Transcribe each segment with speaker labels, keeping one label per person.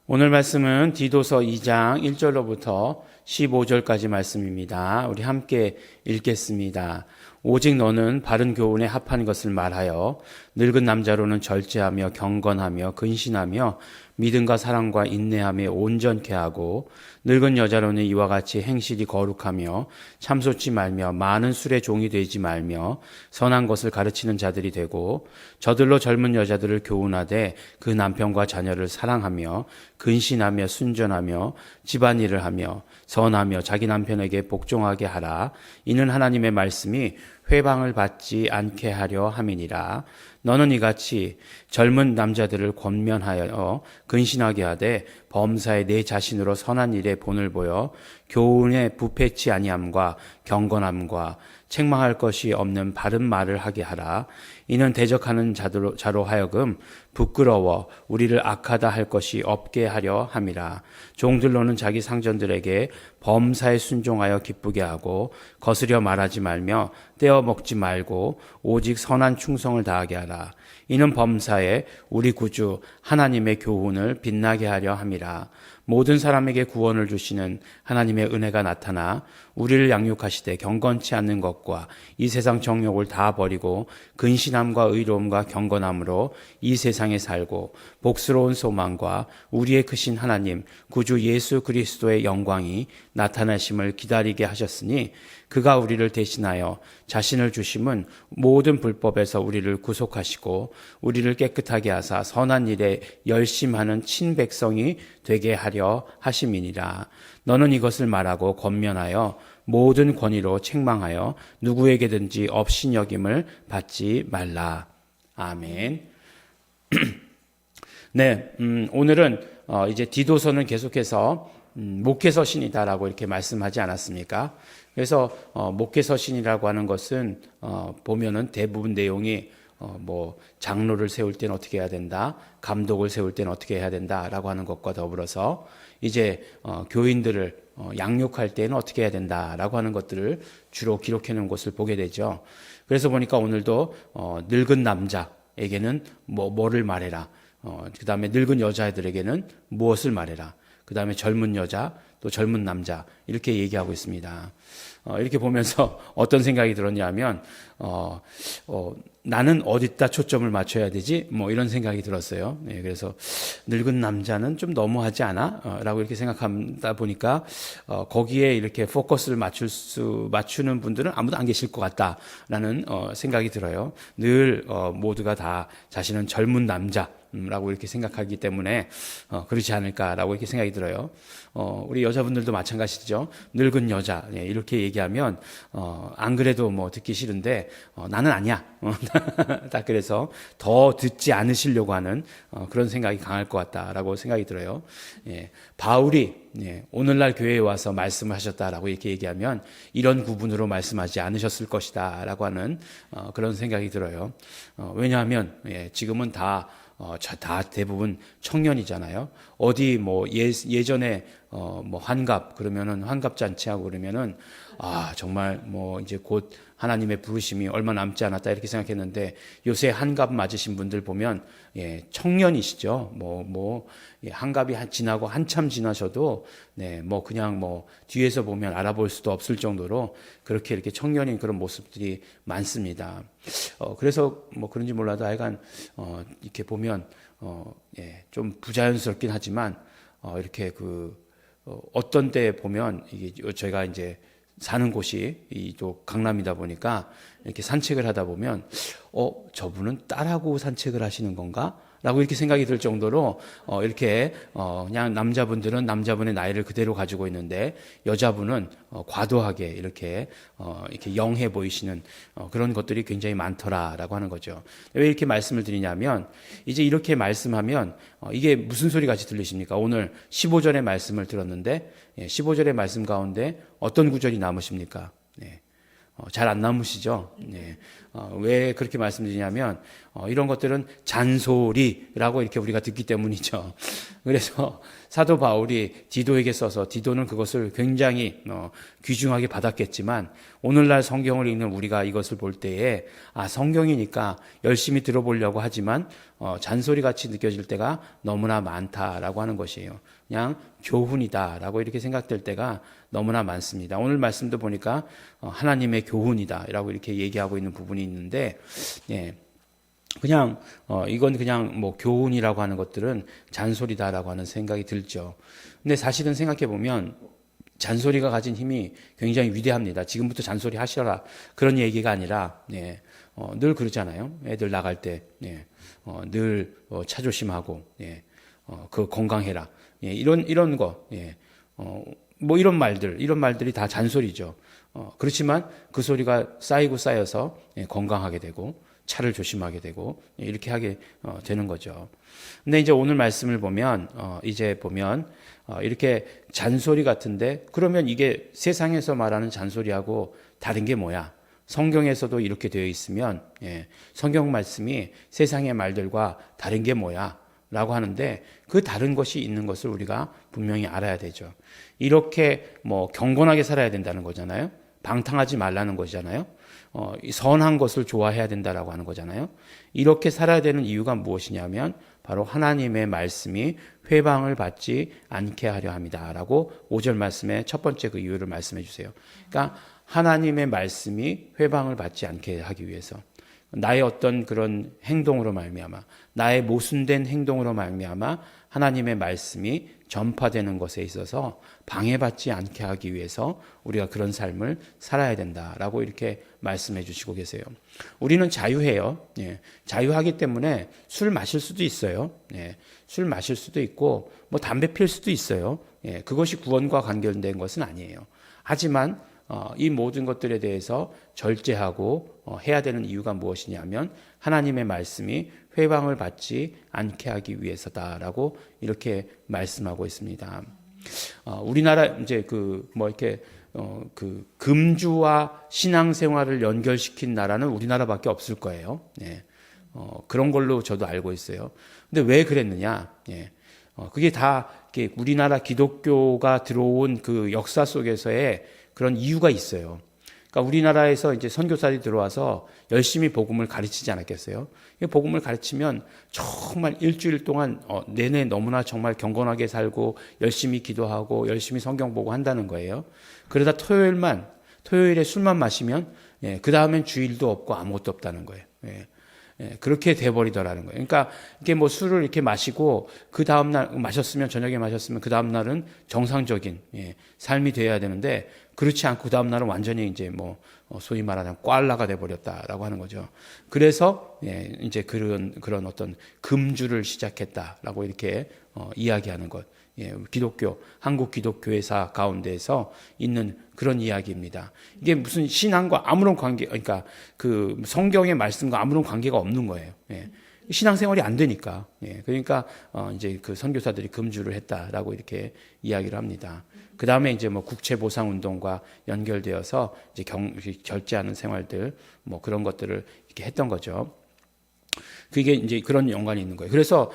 Speaker 1: 오늘 말씀은 디도서 2장 1절로부터 15절까지 말씀입니다. 우리 함께 읽겠습니다. 오직 너는 바른 교훈에 합한 것을 말하여 늙은 남자로는 절제하며 경건하며 근신하며 믿음과 사랑과 인내함에 온전케 하고 늙은 여자로는 이와 같이 행실이 거룩하며 참소치 말며 많은 술의 종이 되지 말며 선한 것을 가르치는 자들이 되고 저들로 젊은 여자들을 교훈하되 그 남편과 자녀를 사랑하며 근신하며 순전하며 집안일을 하며 선하며 자기 남편에게 복종하게 하라. 이는 하나님의 말씀이 회방을 받지 않게 하려 함이니라. 너는 이같이 젊은 남자들을 권면하여 근신하게 하되 범사에 내 자신으로 선한 일에 본을 보여 교훈에 부패치 아니함과 경건함과 책망할 것이 없는 바른 말을 하게 하라. 이는 대적하는 자로 하여금 부끄러워 우리를 악하다 할 것이 없게 하려 함이라. 종들로는 자기 상전들에게 범사에 순종하여 기쁘게 하고 거스려 말하지 말며 떼어 먹지 말고 오직 선한 충성을 다하게 하라. 이는 범사에 우리 구주 하나님의 교훈을 빛나게 하려 함이라. 모든 사람에게 구원을 주시는 하나님의 은혜가 나타나 우리를 양육하시되 경건치 않는 것과 이 세상 정욕을 다 버리고 근신함과 의로움과 경건함으로 이 세상에 살고 복스러운 소망과 우리의 크신 하나님 구주 예수 그리스도의 영광이 나타나심을 기다리게 하셨으니 그가 우리를 대신하여 자신을 주심은 모든 불법에서 우리를 구속하시고 우리를 깨끗하게 하사 선한 일에 열심하는 친백성이 되게 하려 하심이니라. 너는 이것을 말하고 권면하여 모든 권위로 책망하여 누구에게든지 업신여김을 받지 말라. 아멘. 네, 오늘은 이제 디도서는 계속해서 목회서신이다라고 이렇게 말씀하지 않았습니까? 그래서 목회서신이라고 하는 것은 보면은 대부분 내용이 뭐 장로를 세울 때는 어떻게 해야 된다, 감독을 세울 때는 어떻게 해야 된다라고 하는 것과 더불어서 이제 교인들을 양육할 때는 어떻게 해야 된다라고 하는 것들을 주로 기록해 놓은 것을 보게 되죠. 그래서 보니까 오늘도 늙은 남자에게는 뭐를 말해라, 그 다음에 늙은 여자애들에게는 무엇을 말해라, 그 다음에 젊은 여자, 또 젊은 남자 이렇게 얘기하고 있습니다. 이렇게 보면서 어떤 생각이 들었냐면 나는 어디다 초점을 맞춰야 되지? 뭐 이런 생각이 들었어요. 네, 그래서 늙은 남자는 좀 너무하지 않아? 라고 이렇게 생각하다 보니까 거기에 이렇게 포커스를 맞추는 분들은 아무도 안 계실 것 같다라는 생각이 들어요. 늘 모두가 다 자신은 젊은 남자라고 이렇게 생각하기 때문에 그렇지 않을까라고 이렇게 생각이 들어요. 우리 여자분들도 마찬가지죠. 늙은 여자 이렇게 얘기하면 안 그래도 뭐 듣기 싫은데 나는 아니야. 딱 그래서 더 듣지 않으시려고 하는 그런 생각이 강할 것 같다라고 생각이 들어요. 바울이 오늘날 교회에 와서 말씀을 하셨다라고 이렇게 얘기하면 이런 구분으로 말씀하지 않으셨을 것이다라고 하는 그런 생각이 들어요. 왜냐하면 지금은 다 대부분 청년이잖아요. 어디 뭐 예전에 뭐 환갑 그러면은 환갑 잔치하고 그러면은 정말 뭐 이제 곧 하나님의 부르심이 얼마 남지 않았다 이렇게 생각했는데 요새 한갑 맞으신 분들 보면 청년이시죠. 한갑이 지나고 한참 지나셔도 뭐 그냥 뭐 뒤에서 보면 알아볼 수도 없을 정도로 그렇게 이렇게 청년인 그런 모습들이 많습니다. 그래서 뭐 그런지 몰라도 하여간 이렇게 보면 좀 부자연스럽긴 하지만 이렇게 어떤 때 보면 이게 저희가 이제 사는 곳이 또 강남이다 보니까 이렇게 산책을 하다 보면 저분은 딸하고 산책을 하시는 건가? 라고 이렇게 생각이 들 정도로 이렇게 그냥 남자분들은 남자분의 나이를 그대로 가지고 있는데 여자분은 과도하게 이렇게 영해 보이시는 그런 것들이 굉장히 많더라라고 하는 거죠. 왜 이렇게 말씀을 드리냐면 이제 이렇게 말씀하면 이게 무슨 소리 같이 들리십니까? 오늘 15절의 말씀을 들었는데 15절의 말씀 가운데 어떤 구절이 남으십니까? 잘 안 남으시죠? 왜 그렇게 말씀드리냐면 이런 것들은 잔소리라고 이렇게 우리가 듣기 때문이죠. 그래서 사도 바울이 디도에게 써서 디도는 그것을 굉장히 귀중하게 받았겠지만 오늘날 성경을 읽는 우리가 이것을 볼 때에 성경이니까 열심히 들어보려고 하지만 잔소리 같이 느껴질 때가 너무나 많다라고 하는 것이에요. 그냥 교훈이다라고 이렇게 생각될 때가 너무나 많습니다. 오늘 말씀도 보니까 하나님의 교훈이다라고 이렇게 얘기하고 있는 부분이 있는데, 예. 그냥 이건 그냥 뭐 교훈이라고 하는 것들은 잔소리다라고 하는 생각이 들죠. 근데 사실은 생각해 보면 잔소리가 가진 힘이 굉장히 위대합니다. 지금부터 잔소리 하시라 그런 얘기가 아니라, 예, 늘 그러잖아요. 애들 나갈 때, 예, 늘 차 조심하고, 예, 그 건강해라, 예, 이런 거, 예, 뭐 이런 말들이 다 잔소리죠. 그렇지만 그 소리가 쌓이고 쌓여서, 예, 건강하게 되고 차를 조심하게 되고, 예, 이렇게 하게 되는 거죠. 근데 이제 오늘 말씀을 보면 이렇게 잔소리 같은데, 그러면 이게 세상에서 말하는 잔소리하고 다른 게 뭐야? 성경에서도 이렇게 되어 있으면, 예, 성경 말씀이 세상의 말들과 다른 게 뭐야? 라고 하는데, 그 다른 것이 있는 것을 우리가 분명히 알아야 되죠. 이렇게 뭐 경건하게 살아야 된다는 거잖아요. 방탕하지 말라는 거잖아요. 선한 것을 좋아해야 된다라고 하는 거잖아요. 이렇게 살아야 되는 이유가 무엇이냐면 바로 하나님의 말씀이 회방을 받지 않게 하려 합니다라고 5절 말씀의 첫 번째 그 이유를 말씀해 주세요. 그러니까 하나님의 말씀이 회방을 받지 않게 하기 위해서, 나의 어떤 그런 행동으로 말미암아, 나의 모순된 행동으로 말미암아 하나님의 말씀이 전파되는 것에 있어서 방해받지 않게 하기 위해서 우리가 그런 삶을 살아야 된다라고 이렇게 말씀해 주시고 계세요. 우리는 자유해요. 예, 자유하기 때문에 술 마실 수도 있어요. 예, 술 마실 수도 있고 뭐 담배 필 수도 있어요. 예, 그것이 구원과 관련된 것은 아니에요. 하지만 이 모든 것들에 대해서 절제하고 해야 되는 이유가 무엇이냐면 하나님의 말씀이 회방을 받지 않게 하기 위해서다라고 이렇게 말씀하고 있습니다. 우리나라 이제 금주와 신앙생활을 연결시킨 나라는 우리나라밖에 없을 거예요. 예. 그런 걸로 저도 알고 있어요. 근데 왜 그랬느냐? 예. 그게 다 우리나라 기독교가 들어온 그 역사 속에서의 그런 이유가 있어요. 그러니까 우리나라에서 이제 선교사들이 들어와서 열심히 복음을 가르치지 않았겠어요? 복음을 가르치면 정말 일주일 동안 내내 너무나 정말 경건하게 살고 열심히 기도하고 열심히 성경 보고 한다는 거예요. 그러다 토요일에 술만 마시면, 예, 그 다음엔 주일도 없고 아무것도 없다는 거예요. 예. 예, 그렇게 돼버리더라는 거예요. 그러니까 이게 뭐 술을 이렇게 마시고 그 다음날 저녁에 마셨으면 그 다음날은 정상적인, 예, 삶이 돼야 되는데 그렇지 않고 그 다음날은 완전히 이제 뭐 소위 말하는 꽐라가 돼버렸다라고 하는 거죠. 그래서, 예, 이제 그런 어떤 금주를 시작했다라고 이렇게 이야기하는 것. 예, 한국 기독교회사 가운데에서 있는 그런 이야기입니다. 이게 무슨 신앙과 아무런 그러니까 그 성경의 말씀과 아무런 관계가 없는 거예요. 예, 신앙생활이 안 되니까. 예, 그러니까 이제 그 선교사들이 금주를 했다라고 이렇게 이야기를 합니다. 그 다음에 이제 뭐 국채보상 운동과 연결되어서 이제 절제하는 생활들, 뭐 그런 것들을 이렇게 했던 거죠. 그게 이제 그런 연관이 있는 거예요. 그래서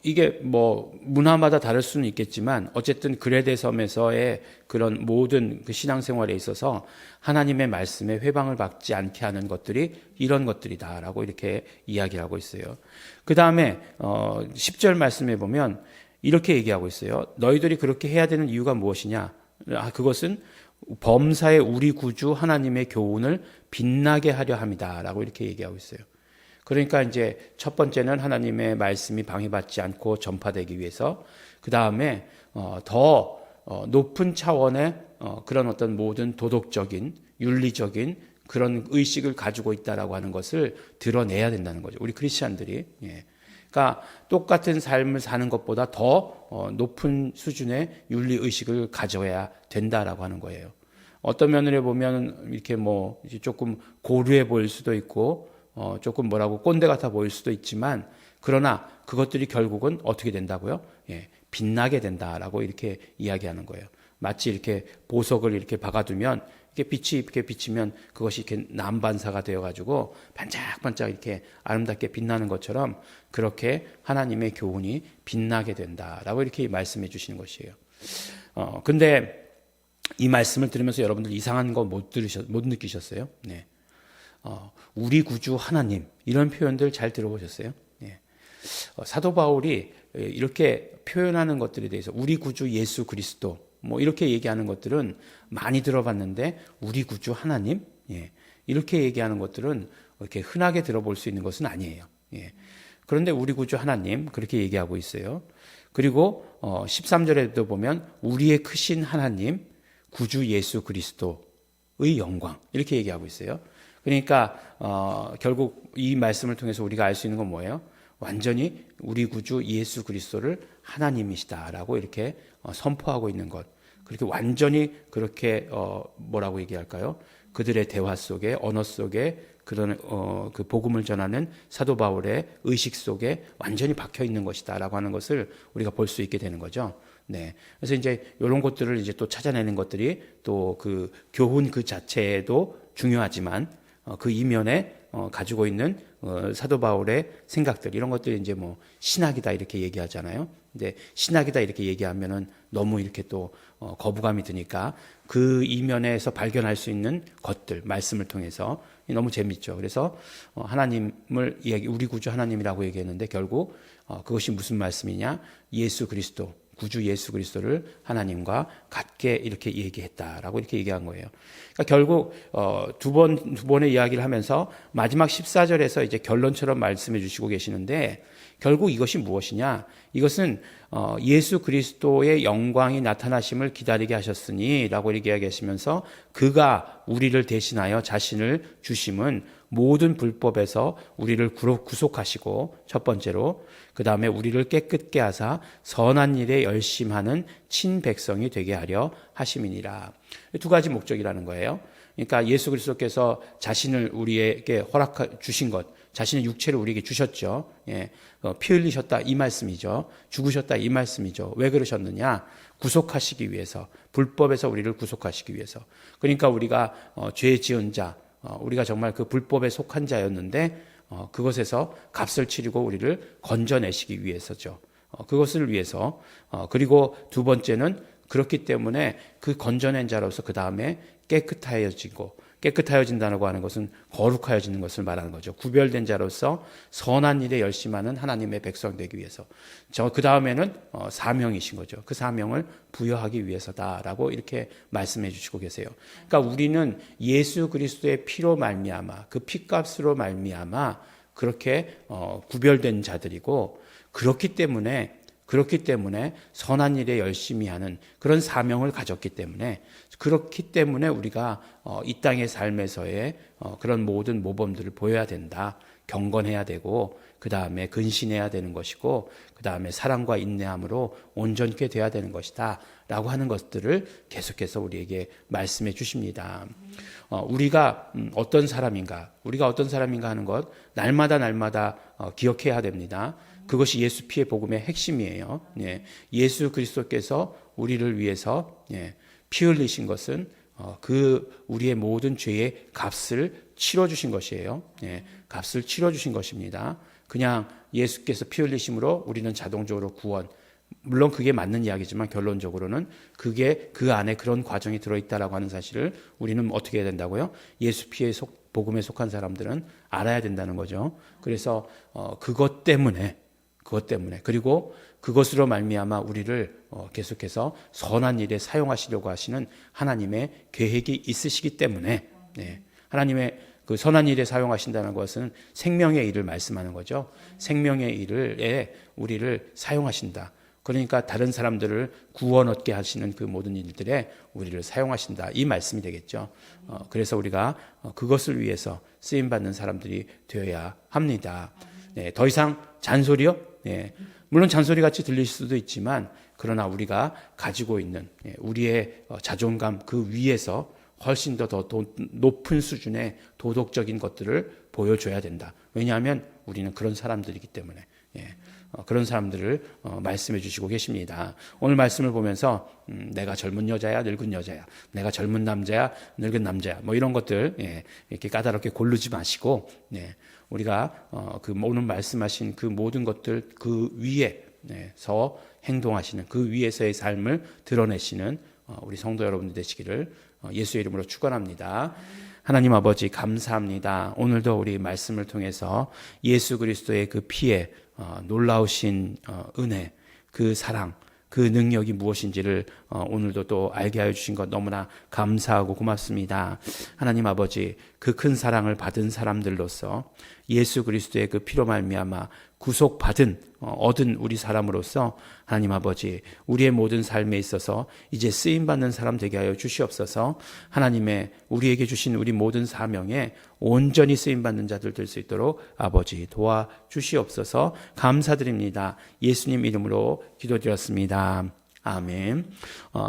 Speaker 1: 이게 뭐 문화마다 다를 수는 있겠지만 어쨌든 그레데섬에서의 그런 모든 그 신앙생활에 있어서 하나님의 말씀에 회방을 받지 않게 하는 것들이 이런 것들이다라고 이렇게 이야기를 하고 있어요. 그 다음에 10절 말씀에 보면 이렇게 얘기하고 있어요. 너희들이 그렇게 해야 되는 이유가 무엇이냐? 그것은 범사의 우리 구주 하나님의 교훈을 빛나게 하려 함이다라고 이렇게 얘기하고 있어요. 그러니까 이제 첫 번째는 하나님의 말씀이 방해받지 않고 전파되기 위해서, 그 다음에 더 높은 차원의 그런 어떤 모든 도덕적인, 윤리적인 그런 의식을 가지고 있다라고 하는 것을 드러내야 된다는 거죠. 우리 크리스찬들이. 예. 그러니까 똑같은 삶을 사는 것보다 더 높은 수준의 윤리 의식을 가져야 된다라고 하는 거예요. 어떤 면으로 보면 이렇게 뭐 조금 고루해 보일 수도 있고, 조금 꼰대 같아 보일 수도 있지만, 그러나 그것들이 결국은 어떻게 된다고요? 예, 빛나게 된다라고 이렇게 이야기하는 거예요. 마치 이렇게 보석을 이렇게 박아두면, 이렇게 비치면 그것이 이렇게 남반사가 되어가지고 반짝반짝 이렇게 아름답게 빛나는 것처럼 그렇게 하나님의 교훈이 빛나게 된다라고 이렇게 말씀해 주시는 것이에요. 근데 이 말씀을 들으면서 여러분들 이상한 거 못 느끼셨어요? 네. 우리 구주 하나님, 이런 표현들 잘 들어보셨어요? 예. 사도 바울이 이렇게 표현하는 것들에 대해서 우리 구주 예수 그리스도 뭐 이렇게 얘기하는 것들은 많이 들어봤는데 우리 구주 하나님 이렇게 얘기하는 것들은 이렇게 흔하게 들어볼 수 있는 것은 아니에요. 그런데 우리 구주 하나님 그렇게 얘기하고 있어요. 그리고 13절에도 보면 우리의 크신 하나님 구주 예수 그리스도의 영광 이렇게 얘기하고 있어요. 그러니까 결국 이 말씀을 통해서 우리가 알 수 있는 건 뭐예요? 완전히 우리 구주 예수 그리스도를 하나님이시다라고 이렇게 선포하고 있는 것. 그렇게 완전히 그렇게 뭐라고 얘기할까요? 그들의 대화 속에 언어 속에 그런 그 복음을 전하는 사도 바울의 의식 속에 완전히 박혀 있는 것이다라고 하는 것을 우리가 볼 수 있게 되는 거죠. 네. 그래서 이제 이런 것들을 이제 또 찾아내는 것들이 또 그 교훈 그 자체도 중요하지만 그 이면에 가지고 있는 사도 바울의 생각들 이런 것들이 이제 뭐 신학이다 이렇게 얘기하잖아요. 근데 신학이다 이렇게 얘기하면은 너무 이렇게 또 거부감이 드니까 그 이면에서 발견할 수 있는 것들 말씀을 통해서 너무 재밌죠. 그래서 하나님을 우리 구주 하나님이라고 얘기했는데 결국 그것이 무슨 말씀이냐? 예수 그리스도 구주 예수 그리스도를 하나님과 같게 이렇게 얘기했다라고 이렇게 얘기한 거예요. 그러니까 결국 두 번의 이야기를 하면서 마지막 14절에서 이제 결론처럼 말씀해 주시고 계시는데 결국 이것이 무엇이냐? 이것은 예수 그리스도의 영광이 나타나심을 기다리게 하셨으니 라고 얘기하시면서 그가 우리를 대신하여 자신을 주심은 모든 불법에서 우리를 구속하시고 첫 번째로 그 다음에 우리를 깨끗게 하사 선한 일에 열심하는 친백성이 되게 하려 하심이니라. 두 가지 목적이라는 거예요. 그러니까 예수 그리스도께서 자신을 우리에게 주신 것, 자신의 육체를 우리에게 주셨죠. 피 흘리셨다 이 말씀이죠. 죽으셨다 이 말씀이죠. 왜 그러셨느냐? 구속하시기 위해서, 불법에서 우리를 구속하시기 위해서. 그러니까 우리가 죄 지은 자, 우리가 정말 그 불법에 속한 자였는데 그것에서 값을 치르고 우리를 건져내시기 위해서죠. 그것을 위해서. 그리고 두 번째는 그렇기 때문에 그 건져낸 자로서 그 다음에 깨끗하여진다고 하는 것은 거룩하여지는 것을 말하는 거죠. 구별된 자로서 선한 일에 열심하는 하나님의 백성 되기 위해서. 그 다음에는 사명이신 거죠. 그 사명을 부여하기 위해서다라고 이렇게 말씀해 주시고 계세요. 그러니까 우리는 예수 그리스도의 피로 말미암아 그 피값으로 말미암아 그렇게 구별된 자들이고 그렇기 때문에 선한 일에 열심히 하는 그런 사명을 가졌기 때문에 그렇기 때문에 우리가 이 땅의 삶에서의 그런 모든 모범들을 보여야 된다. 경건해야 되고 그 다음에 근신해야 되는 것이고 그 다음에 사랑과 인내함으로 온전케 돼야 되는 것이다 라고 하는 것들을 계속해서 우리에게 말씀해 주십니다. 우리가 어떤 사람인가 하는 것 날마다 기억해야 됩니다. 그것이 예수 피의 복음의 핵심이에요. 예수 그리스도께서 우리를 위해서 피 흘리신 것은 우리의 모든 죄의 값을 치러주신 것이에요. 값을 치러주신 것입니다. 그냥 예수께서 피 흘리심으로 우리는 자동적으로 구원. 물론 그게 맞는 이야기지만 결론적으로는 그게 그 안에 그런 과정이 들어있다라고 하는 사실을 우리는 어떻게 해야 된다고요? 예수 피의 복음에 속한 사람들은 알아야 된다는 거죠. 그래서 그것 때문에 그리고 그것으로 말미암아 우리를 계속해서 선한 일에 사용하시려고 하시는 하나님의 계획이 있으시기 때문에 하나님의 그 선한 일에 사용하신다는 것은 생명의 일을 말씀하는 거죠. 생명의 일에 우리를 사용하신다. 그러니까 다른 사람들을 구원 얻게 하시는 그 모든 일들에 우리를 사용하신다. 이 말씀이 되겠죠. 그래서 우리가 그것을 위해서 쓰임받는 사람들이 되어야 합니다. 더 이상 잔소리요? 물론 잔소리같이 들릴 수도 있지만 그러나 우리가 가지고 있는 우리의 자존감 그 위에서 훨씬 더 높은 수준의 도덕적인 것들을 보여줘야 된다. 왜냐하면 우리는 그런 사람들이기 때문에 그런 사람들을 말씀해 주시고 계십니다. 오늘 말씀을 보면서 내가 젊은 여자야 늙은 여자야 내가 젊은 남자야 늙은 남자야 뭐 이런 것들 이렇게 까다롭게 고르지 마시고 우리가 그 오늘 말씀하신 그 모든 것들 그 위에서 행동하시는 그 위에서의 삶을 드러내시는 우리 성도 여러분들 되시기를 예수의 이름으로 축원합니다. 하나님 아버지 감사합니다. 오늘도 우리 말씀을 통해서 예수 그리스도의 그 피에 놀라우신 은혜, 그 사랑, 그 능력이 무엇인지를 오늘도 또 알게 하여 주신 것 너무나 감사하고 고맙습니다. 하나님 아버지, 그 큰 사랑을 받은 사람들로서 예수 그리스도의 그 피로 말미암아 구속받은 얻은 우리 사람으로서 하나님 아버지, 우리의 모든 삶에 있어서 이제 쓰임받는 사람 되게 하여 주시옵소서. 하나님의 우리에게 주신 우리 모든 사명에 온전히 쓰임받는 자들 될 수 있도록 아버지 도와주시옵소서. 감사드립니다. 예수님 이름으로 기도드렸습니다. 아멘.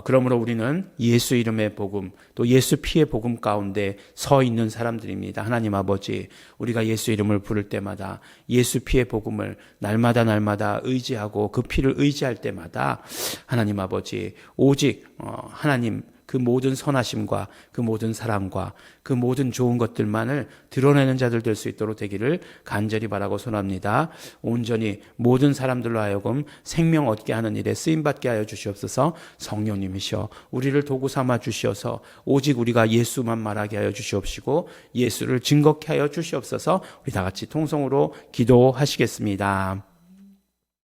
Speaker 1: 그러므로 우리는 예수 이름의 복음, 또 예수 피의 복음 가운데 서 있는 사람들입니다. 하나님 아버지, 우리가 예수 이름을 부를 때마다 예수 피의 복음을 날마다 의지하고 그 피를 의지할 때마다 하나님 아버지, 오직 하나님 그 모든 선하심과 그 모든 사랑과 그 모든 좋은 것들만을 드러내는 자들 될 수 있도록 되기를 간절히 바라고 소원합니다. 온전히 모든 사람들로 하여금 생명 얻게 하는 일에 쓰임받게 하여 주시옵소서. 성령님이시여 우리를 도구 삼아 주시어서 오직 우리가 예수만 말하게 하여 주시옵시고 예수를 증거케 하여 주시옵소서. 우리 다 같이 통성으로 기도하시겠습니다.